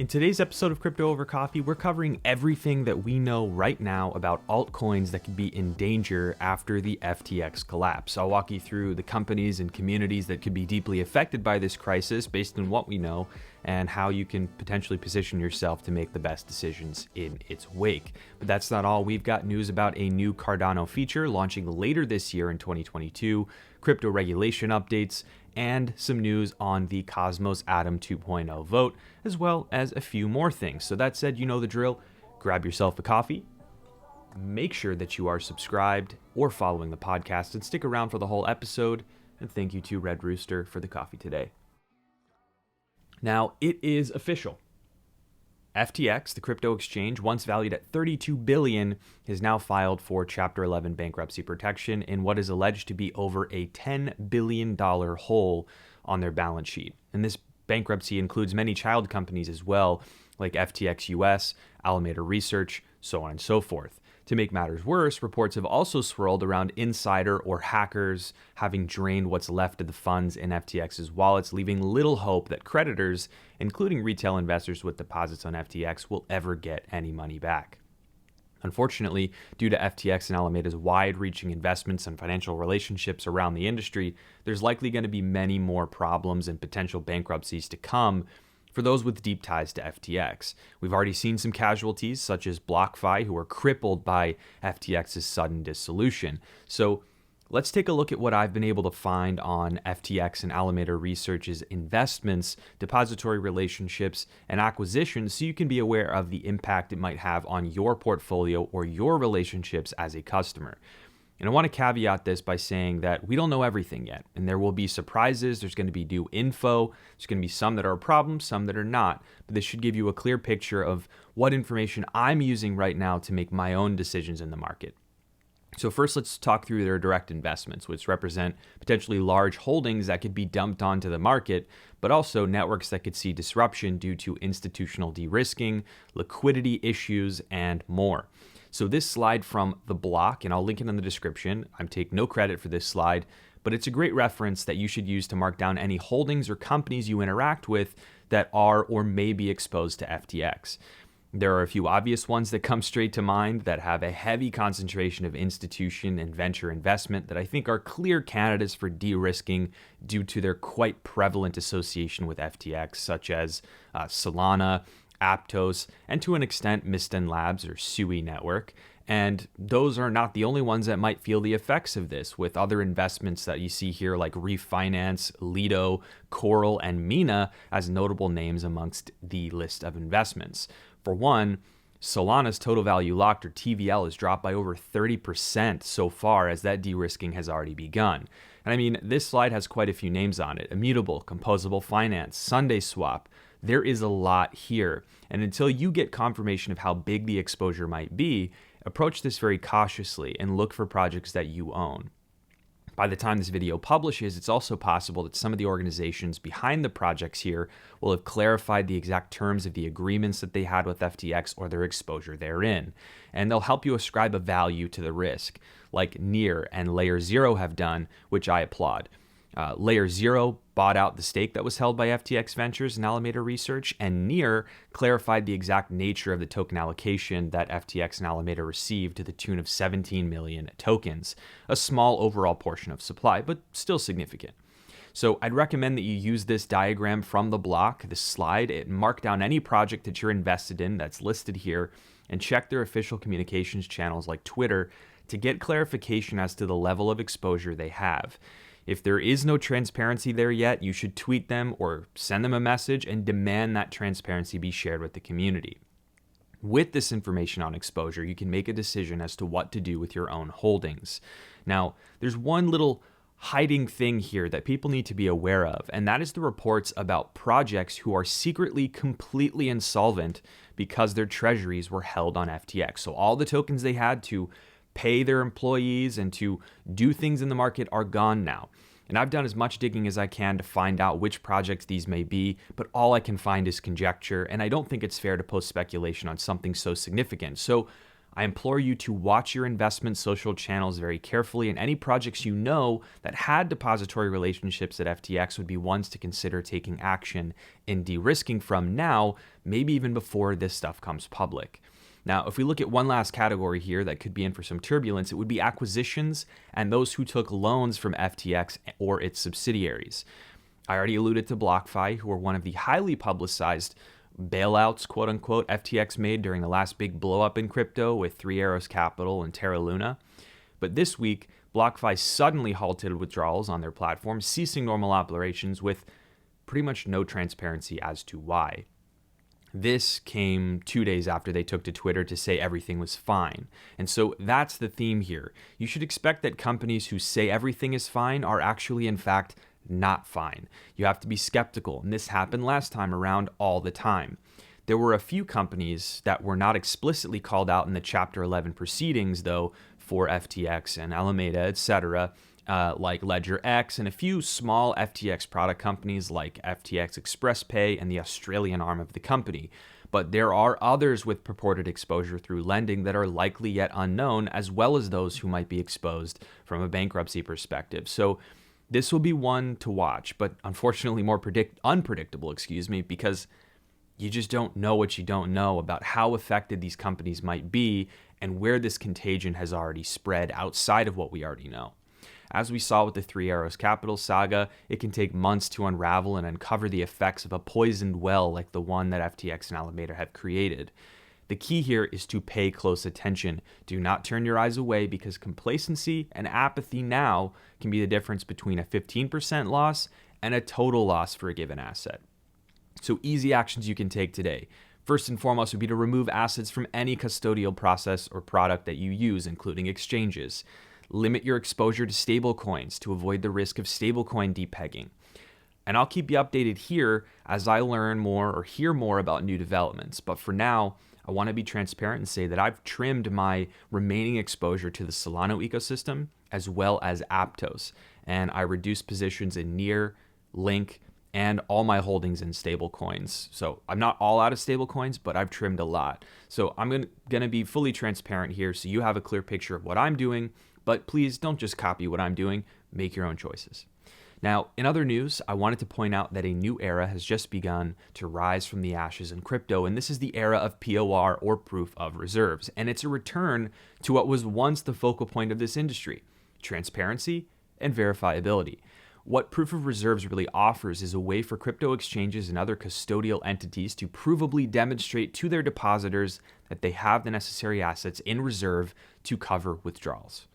In today's episode of Crypto Over Coffee, we're covering everything that we know right now about altcoins that could be in danger after the FTX collapse. I'll walk you through the companies and communities that could be deeply affected by this crisis based on what we know and how you can potentially position yourself to make the best decisions in its wake. But that's not all. We've got news about a new Cardano feature launching later this year in 2022, crypto regulation updates, and some news on the Cosmos Atom 2.0 vote, as well as a few more things. So that said, you know the drill. Grab yourself a coffee, make sure that you are subscribed or following the podcast, and stick around for the whole episode. And thank you to Red Rooster for the coffee today. Now, it is official. FTX, the crypto exchange, once valued at $32 billion, has now filed for Chapter 11 bankruptcy protection in what is alleged to be over a $10 billion hole on their balance sheet. And this bankruptcy includes many child companies as well, like FTX US, Alameda Research, so on and so forth. To make matters worse, reports have also swirled around insider or hackers having drained what's left of the funds in FTX's wallets, leaving little hope that creditors, including retail investors with deposits on FTX, will ever get any money back. Unfortunately, due to FTX and Alameda's wide-reaching investments and financial relationships around the industry, there's likely going to be many more problems and potential bankruptcies to come for those with deep ties to FTX. We've already seen some casualties, such as BlockFi, who are crippled by FTX's sudden dissolution. So let's take a look at what I've been able to find on FTX and Alameda Research's investments, depository relationships, and acquisitions so you can be aware of the impact it might have on your portfolio or your relationships as a customer. And I want to caveat this by saying that we don't know everything yet, and there will be surprises. There's going to be new info. There's going to be some that are a problem, some that are not. But this should give you a clear picture of what information I'm using right now to make my own decisions in the market. So first, let's talk through their direct investments, which represent potentially large holdings that could be dumped onto the market, but also networks that could see disruption due to institutional de-risking, liquidity issues, and more. So this slide from The Block, and I'll link it in the description. I take no credit for this slide, but it's a great reference that you should use to mark down any holdings or companies you interact with that are or may be exposed to FTX. There are a few obvious ones that come straight to mind that have a heavy concentration of institution and venture investment that I think are clear candidates for de-risking due to their quite prevalent association with FTX, such as Solana, Aptos, and to an extent Misten Labs or SUI network. And those are not the only ones that might feel the effects of this, with other investments that you see here like Refinance, Lido, Coral, and Mina as notable names amongst the list of investments. For one, Solana's total value locked, or TVL, has dropped by over 30% so far as that de-risking has already begun. And I mean, this slide has quite a few names on it: Immutable, Composable Finance, Sunday Swap. There is a lot here. And until you get confirmation of how big the exposure might be, approach this very cautiously and look for projects that you own. By the time this video publishes, it's also possible that some of the organizations behind the projects here will have clarified the exact terms of the agreements that they had with FTX or their exposure therein. And they'll help you ascribe a value to the risk, like Near and Layer Zero have done, which I applaud. Layer Zero bought out the stake that was held by FTX Ventures and Alameda Research, and Near clarified the exact nature of the token allocation that FTX and Alameda received to the tune of 17 million tokens, a small overall portion of supply, but still significant. So I'd recommend that you use this diagram from The Block, this slide, and mark down any project that you're invested in that's listed here, and check their official communications channels like Twitter to get clarification as to the level of exposure they have. If there is no transparency there yet, you should tweet them or send them a message and demand that transparency be shared with the community. With this information on exposure, you can make a decision as to what to do with your own holdings. Now, there's one little hiding thing here that people need to be aware of, and that is the reports about projects who are secretly completely insolvent because their treasuries were held on FTX. So all the tokens they had to pay their employees and to do things in the market are gone now. And I've done as much digging as I can to find out which projects these may be, but all I can find is conjecture, and I don't think it's fair to post speculation on something so significant. So I implore you to watch your investment social channels very carefully, and any projects you know that had depository relationships at FTX would be ones to consider taking action in de-risking from now, maybe even before this stuff comes public. Now, if we look at one last category here that could be in for some turbulence, it would be acquisitions and those who took loans from FTX or its subsidiaries. I already alluded to BlockFi, who are one of the highly publicized bailouts, quote unquote, FTX made during the last big blow up in crypto with Three Arrows Capital and Terra Luna. But this week, BlockFi suddenly halted withdrawals on their platform, ceasing normal operations with pretty much no transparency as to why. This came 2 days after they took to Twitter to say everything was fine. And so that's the theme here. You should expect that companies who say everything is fine are actually, in fact, not fine. You have to be skeptical, and this happened last time around all the time. There were a few companies that were not explicitly called out in the Chapter 11 proceedings, though, for FTX and Alameda, etc., like Ledger X, and a few small FTX product companies like FTX Express Pay and the Australian arm of the company. But there are others with purported exposure through lending that are likely yet unknown, as well as those who might be exposed from a bankruptcy perspective. So this will be one to watch, but unfortunately more unpredictable, because you just don't know what you don't know about how affected these companies might be and where this contagion has already spread outside of what we already know. As we saw with the Three Arrows Capital saga, it can take months to unravel and uncover the effects of a poisoned well like the one that FTX and Alameda have created. The key here is to pay close attention. Do not turn your eyes away, because complacency and apathy now can be the difference between a 15% loss and a total loss for a given asset. So easy actions you can take today. First and foremost would be to remove assets from any custodial process or product that you use, including exchanges. Limit your exposure to stablecoins to avoid the risk of stablecoin depegging. And I'll keep you updated here as I learn more or hear more about new developments. But for now, I want to be transparent and say that I've trimmed my remaining exposure to the Solana ecosystem as well as Aptos. And I reduced positions in Near, Link, and all my holdings in stablecoins. So I'm not all out of stablecoins, but I've trimmed a lot. So I'm going to be fully transparent here so you have a clear picture of what I'm doing. But please don't just copy what I'm doing, make your own choices. Now, in other news, I wanted to point out that a new era has just begun to rise from the ashes in crypto, and this is the era of POR, or proof of reserves, and it's a return to what was once the focal point of this industry: transparency and verifiability. What proof of reserves really offers is a way for crypto exchanges and other custodial entities to provably demonstrate to their depositors that they have the necessary assets in reserve to cover withdrawals,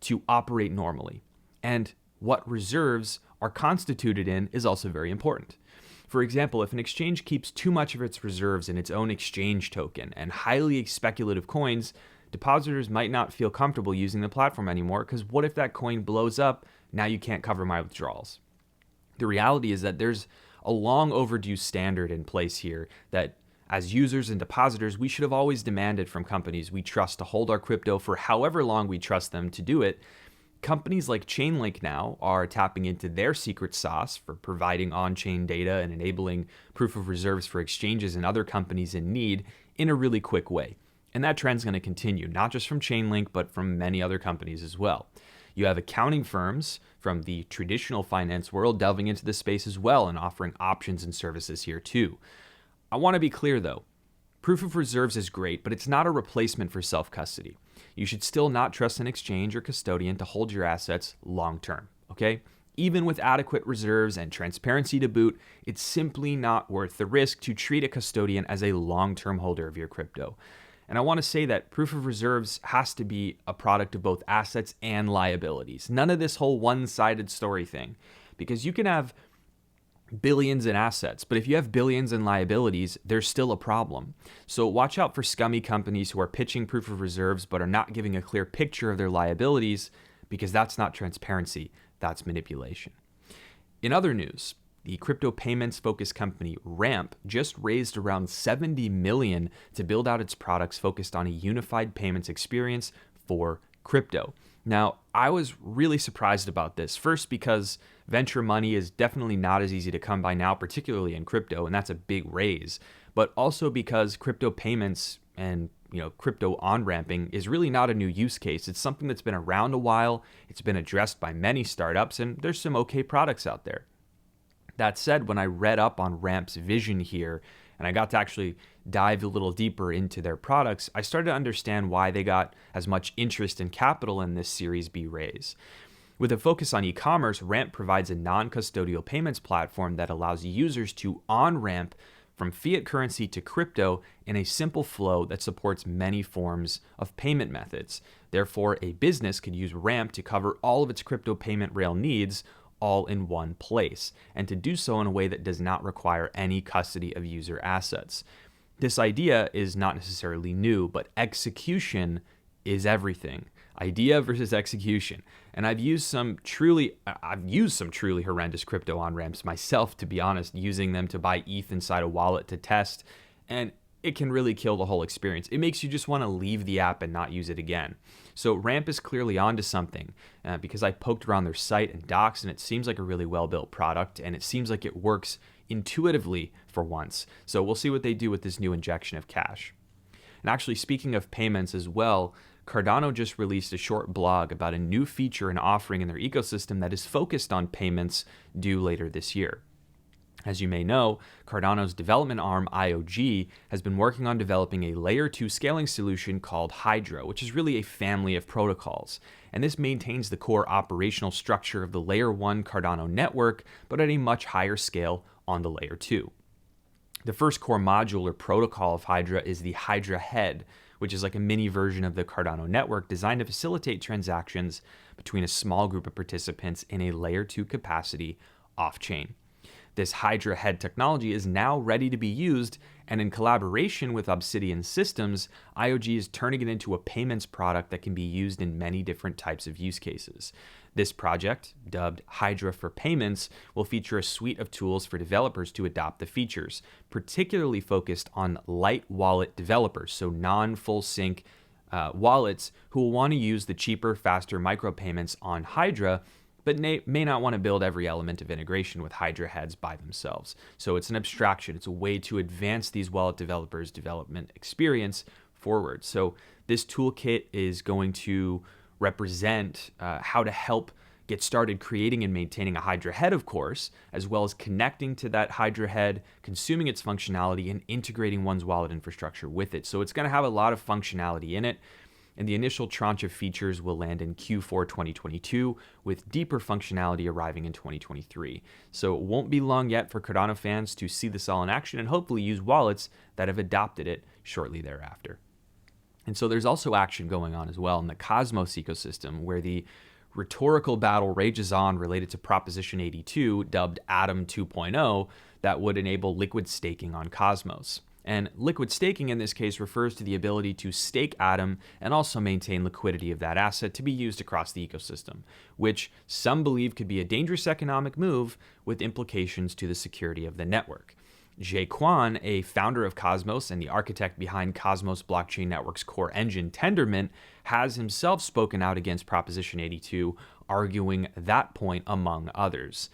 to operate normally. And what reserves are constituted in is also very important. For example, if an exchange keeps too much of its reserves in its own exchange token and highly speculative coins, depositors might not feel comfortable using the platform anymore, because what if that coin blows up? Now you can't cover my withdrawals. The reality is that there's a long overdue standard in place here that, as users and depositors, we should have always demanded from companies we trust to hold our crypto for however long we trust them to do it. Companies like Chainlink now are tapping into their secret sauce for providing on-chain data and enabling proof of reserves for exchanges and other companies in need in a really quick way. And that trend's going to continue, not just from Chainlink, but from many other companies as well. You have accounting firms from the traditional finance world delving into this space as well and offering options and services here too. I want to be clear though, proof of reserves is great, but it's not a replacement for self-custody. You should still not trust an exchange or custodian to hold your assets long-term, okay? Even with adequate reserves and transparency to boot, it's simply not worth the risk to treat a custodian as a long-term holder of your crypto. And I want to say that proof of reserves has to be a product of both assets and liabilities. None of this whole one-sided story thing, because you can have billions in assets, but if you have billions in liabilities, there's still a problem. So watch out for scummy companies who are pitching proof of reserves but are not giving a clear picture of their liabilities, because that's not transparency, that's manipulation. In other news, the crypto payments focused company Ramp just raised around $70 million to build out its products focused on a unified payments experience for crypto. Now, I was really surprised about this. First, because venture money is definitely not as easy to come by now, particularly in crypto, and that's a big raise. But also because crypto payments and crypto on-ramping is really not a new use case. It's something that's been around a while. It's been addressed by many startups, and there's some okay products out there. That said, when I read up on Ramp's vision here, and I got to actually dive a little deeper into their products, I started to understand why they got as much interest and capital in this Series B raise. With a focus on e-commerce, Ramp provides a non-custodial payments platform that allows users to on-ramp from fiat currency to crypto in a simple flow that supports many forms of payment methods. Therefore, a business could use Ramp to cover all of its crypto payment rail needs all in one place, and to do so in a way that does not require any custody of user assets. This idea is not necessarily new, but execution is everything. Idea versus execution. And I've used some truly horrendous crypto on-ramps myself, to be honest, using them to buy ETH inside a wallet to test, and it can really kill the whole experience. It makes you just want to leave the app and not use it again. So Ramp is clearly onto something because I poked around their site and docs, and it seems like a really well-built product, and it seems like it works intuitively for once. So we'll see what they do with this new injection of cash. And actually, speaking of payments as well, Cardano just released a short blog about a new feature and offering in their ecosystem that is focused on payments due later this year. As you may know, Cardano's development arm, IOG, has been working on developing a Layer 2 scaling solution called Hydra, which is really a family of protocols. And this maintains the core operational structure of the Layer 1 Cardano network, but at a much higher scale on the Layer 2. The first core module or protocol of Hydra is the Hydra head, which is like a mini version of the Cardano network designed to facilitate transactions between a small group of participants in a Layer 2 capacity off-chain. This Hydra head technology is now ready to be used, and in collaboration with Obsidian Systems, IOG is turning it into a payments product that can be used in many different types of use cases. This project, dubbed Hydra for Payments, will feature a suite of tools for developers to adopt the features, particularly focused on light wallet developers, so non-full sync wallets who will want to use the cheaper, faster micropayments on Hydra, but may not want to build every element of integration with Hydra heads by themselves. So it's an abstraction. It's a way to advance these wallet developers' development experience forward. So this toolkit is going to represent how to help get started creating and maintaining a Hydra head, of course, as well as connecting to that Hydra head, consuming its functionality, and integrating one's wallet infrastructure with it. So it's going to have a lot of functionality in it. And the initial tranche of features will land in Q4 2022, with deeper functionality arriving in 2023. So it won't be long yet for Cardano fans to see this all in action and hopefully use wallets that have adopted it shortly thereafter. And so there's also action going on as well in the Cosmos ecosystem, where the rhetorical battle rages on related to Proposition 82, dubbed Atom 2.0, that would enable liquid staking on Cosmos. And liquid staking in this case refers to the ability to stake Atom and also maintain liquidity of that asset to be used across the ecosystem, which some believe could be a dangerous economic move with implications to the security of the network. Jae Kwon, a founder of Cosmos and the architect behind Cosmos Blockchain Network's core engine, Tendermint, has himself spoken out against Proposition 82, arguing that point among others.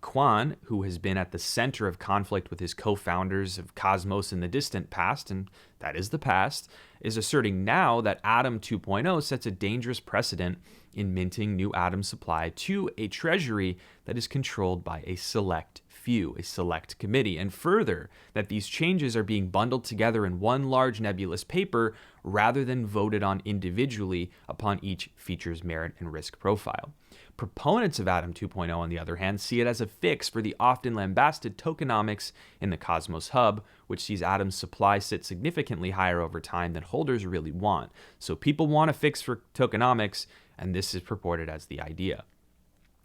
Kwon, who has been at the center of conflict with his co-founders of Cosmos in the distant past, and that is the past, is asserting now that Atom 2.0 sets a dangerous precedent in minting new Atom supply to a treasury that is controlled by a select few, a select committee, and further, that these changes are being bundled together in one large nebulous paper rather than voted on individually upon each feature's merit and risk profile. Proponents of Atom 2.0, on the other hand, see it as a fix for the often lambasted tokenomics in the Cosmos Hub, which sees Atom's supply sit significantly higher over time than holders really want. So people want a fix for tokenomics, and this is purported as the idea.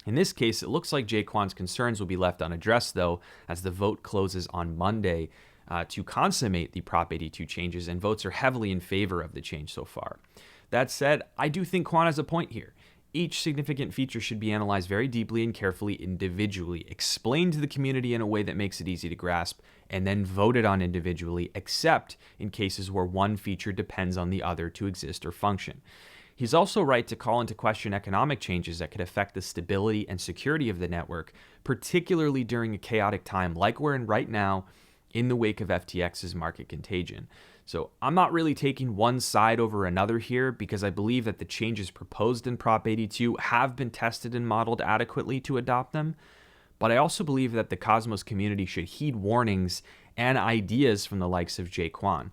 In this case, it looks like Jae Kwon's concerns will be left unaddressed, though, as the vote closes on Monday to consummate the Prop 82 changes, and votes are heavily in favor of the change so far. That said, I do think Kwon has a point here. Each significant feature should be analyzed very deeply and carefully individually, explained to the community in a way that makes it easy to grasp, and then voted on individually, except in cases where one feature depends on the other to exist or function. He's also right to call into question economic changes that could affect the stability and security of the network, particularly during a chaotic time like we're in right now, in the wake of FTX's market contagion. So I'm not really taking one side over another here because I believe that the changes proposed in Prop 82 have been tested and modeled adequately to adopt them. But I also believe that the Cosmos community should heed warnings and ideas from the likes of Jae Kwon.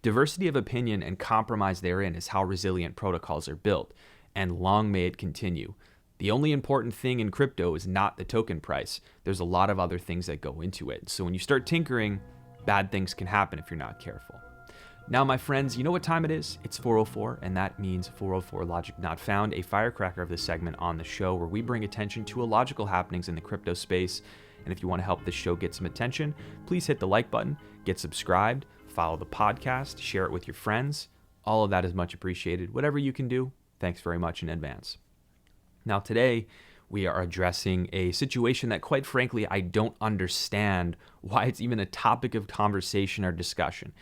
Diversity of opinion and compromise therein is how resilient protocols are built, and long may it continue. The only important thing in crypto is not the token price. There's a lot of other things that go into it. So when you start tinkering, bad things can happen if you're not careful. Now, my friends, you know what time it is? It's 4:04, and that means 4:04 Logic Not Found, a firecracker of this segment on the show where we bring attention to illogical happenings in the crypto space. And if you want to help this show get some attention, please hit the like button, get subscribed, follow the podcast, share it with your friends. All of that is much appreciated. Whatever you can do, thanks very much in advance. Now, today, we are addressing a situation that, quite frankly, I don't understand why it's even a topic of conversation or discussion.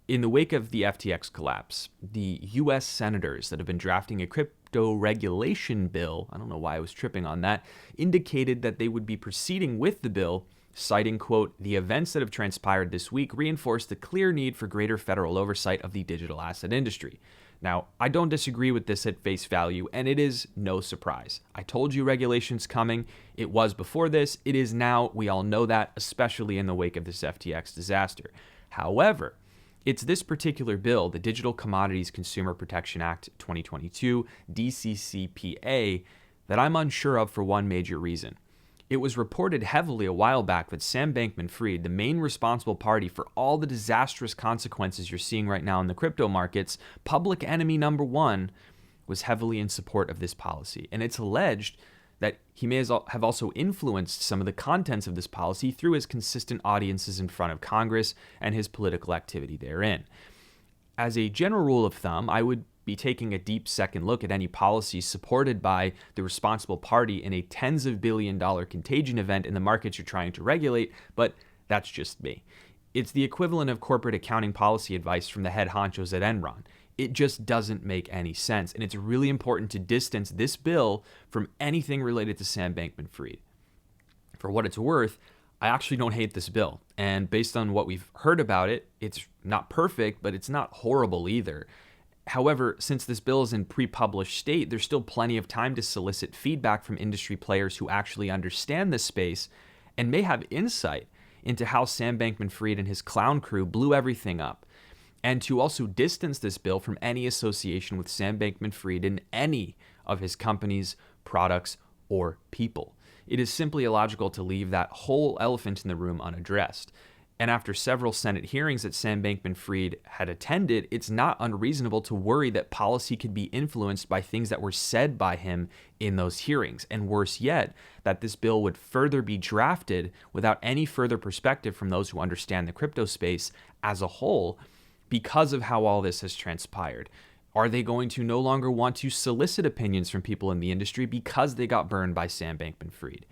In the wake of the FTX collapse, the U.S. senators that have been drafting a crypto regulation bill, I don't know why I was tripping on that, indicated that they would be proceeding with the bill, citing, quote, "The events that have transpired this week reinforce the clear need for greater federal oversight of the digital asset industry." Now, I don't disagree with this at face value, and it is no surprise. I told you regulation's coming. It was before this. It is now. We all know that, especially in the wake of this FTX disaster. However, it's this particular bill, the Digital Commodities Consumer Protection Act 2022, DCCPA, that I'm unsure of for one major reason. It was reported heavily a while back that Sam Bankman-Fried, the main responsible party for all the disastrous consequences you're seeing right now in the crypto markets, public enemy number one, was heavily in support of this policy. And it's alleged that he may have also influenced some of the contents of this policy through his consistent audiences in front of Congress and his political activity therein. As a general rule of thumb, I would be taking a deep second look at any policy supported by the responsible party in a tens of billion-dollar contagion event in the markets you're trying to regulate, but that's just me. It's the equivalent of corporate accounting policy advice from the head honchos at Enron. It just doesn't make any sense, and it's really important to distance this bill from anything related to Sam Bankman-Fried. For what it's worth, I actually don't hate this bill, and based on what we've heard about it, it's not perfect, but it's not horrible either. However, since this bill is in pre-published state, there's still plenty of time to solicit feedback from industry players who actually understand this space and may have insight into how Sam Bankman-Fried and his clown crew blew everything up, and to also distance this bill from any association with Sam Bankman-Fried in any of his companies, products, or people. It is simply illogical to leave that whole elephant in the room unaddressed. And after several Senate hearings that Sam Bankman-Fried had attended, it's not unreasonable to worry that policy could be influenced by things that were said by him in those hearings. And worse yet, that this bill would further be drafted without any further perspective from those who understand the crypto space as a whole because of how all this has transpired. Are they going to no longer want to solicit opinions from people in the industry because they got burned by Sam Bankman-Fried?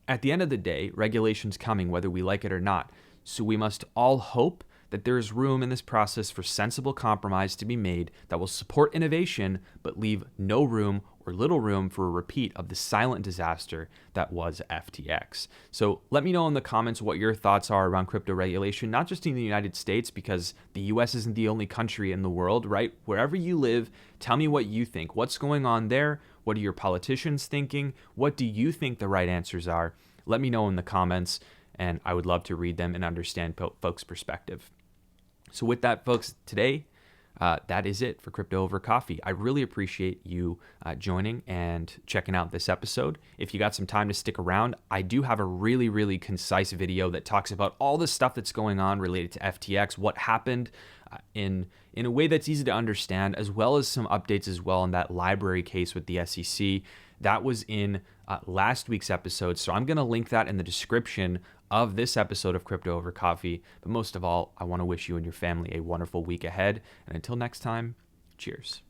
At the end of the day, regulation's coming whether we like it or not. So we must all hope that there is room in this process for sensible compromise to be made that will support innovation, but leave no room or little room for a repeat of the silent disaster that was FTX. So let me know in the comments what your thoughts are around crypto regulation, not just in the United States, because the US isn't the only country in the world, right? Wherever you live, tell me what you think. What's going on there? What are your politicians thinking? What do you think the right answers are? Let me know in the comments, and I would love to read them and understand folks' perspective. So with that, folks, today, that is it for Crypto Over Coffee. I really appreciate you joining and checking out this episode. If you got some time to stick around, I do have a really, really concise video that talks about all the stuff that's going on related to FTX, what happened in a way that's easy to understand, as well as some updates as well on that library case with the SEC. That was in last week's episode, so I'm going to link that in the description of this episode of Crypto Over Coffee. But most of all, I want to wish you and your family a wonderful week ahead. And until next time, cheers.